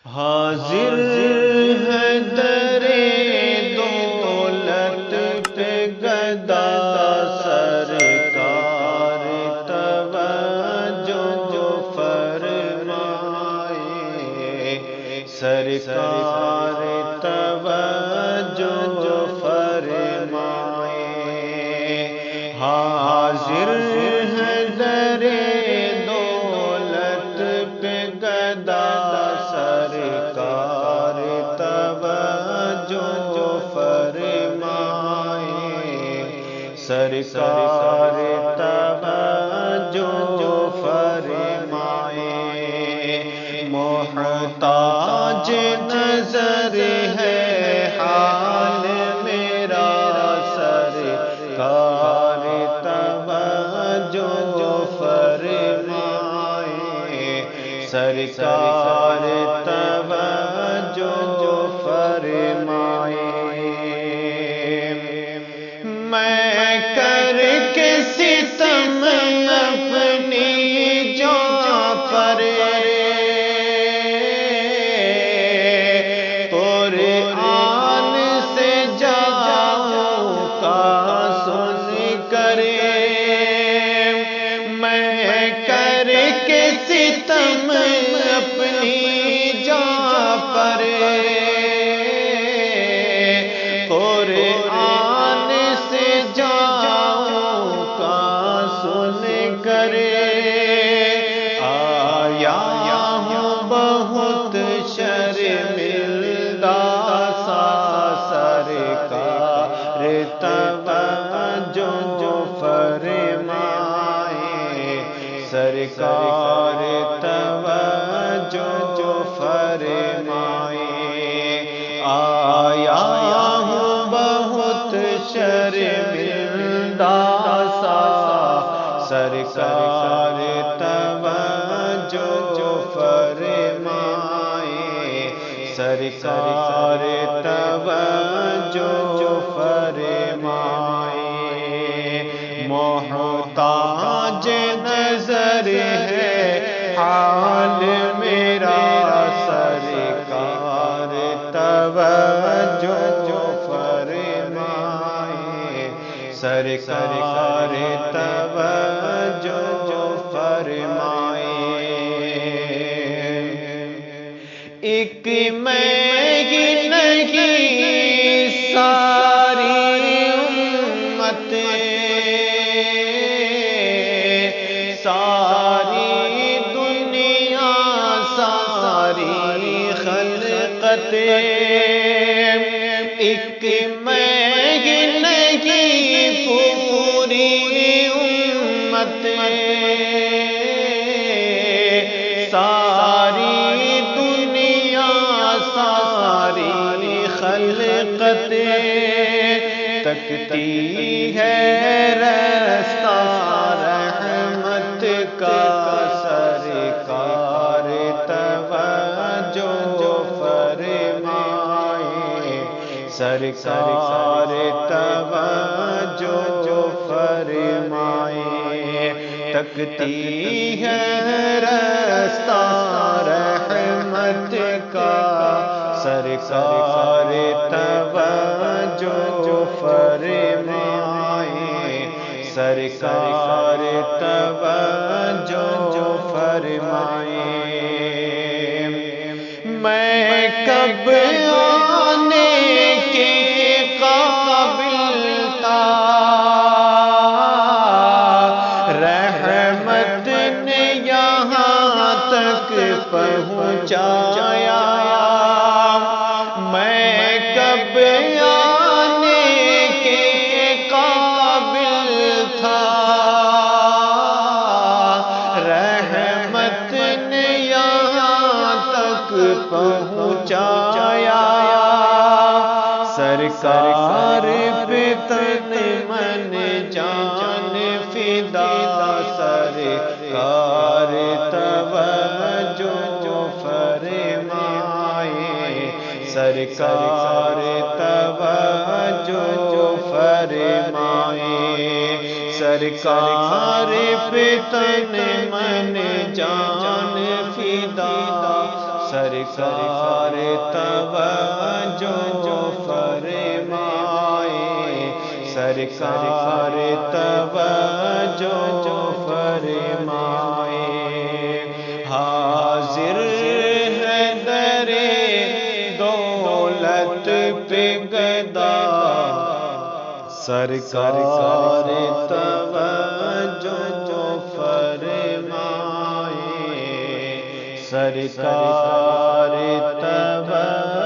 حاضر ہے درے دولت پہ گدا سرکار توجہ فرمائے، سرکار توجہ فرمائے۔ حاضر ہے درے دولت پہ گدا سرکار توجہ فرمائے، سرکار توجہ فرمائے۔ محتاج نظر ہے حال میرا، سرکار توجہ فرمائے، سرکار توجہ فرمائے۔ میں کر کے ستم اپنی جان پر، قرآن سے جاؤں کا سن کرے، میں کر کے ستم اپنی جان پر، قرآن سے جاؤں کا سن کرے۔ آیا ہوں بہت شرمندہ سا، سرکار توجہ فرمائے، سرکار توجہ فرمائے۔ آیا ہوں بہت شرمندہ سا، سرکار توجہ فرمائے، سرکار توجہ فرمائے۔ محتاج نظر ہے حال میرا، سرکار توجہ فرمائے، سرکار توجہ فرمائے۔ ایک میں ہی نہیں ساری امت، ساری دنیا ساری خلقت، ایک میں ہی نہیں پوری امت، ساری دنیا ساری خلقت، تکتی ہے رستہ رحمت کا، سرکار توجہ فرمائے، سرکار توجہ فرمائے۔ تکتی ہے رستہ رحمت کا، سرکار توجہ فرمائے، سرکار توجہ فرمائے۔ میں کب آنے کے قابل تھا، رحمت نے یہاں تک پہنچایا، میں کب آنے کے قابل تھا، رحمت نے یہاں تک پہنچایا، سرکار پہ تن من جان فدا، سرکار توجہ فرمائے، سرکار توجہ فرمائے۔ سرکار پہ تن من جان فدا، سرکار توجہ فرمائے، سرکار توجہ فرمائے، حاضر ہے در دولت پہ گدا، سرکار توجہ فرمائے، سرکار توجہ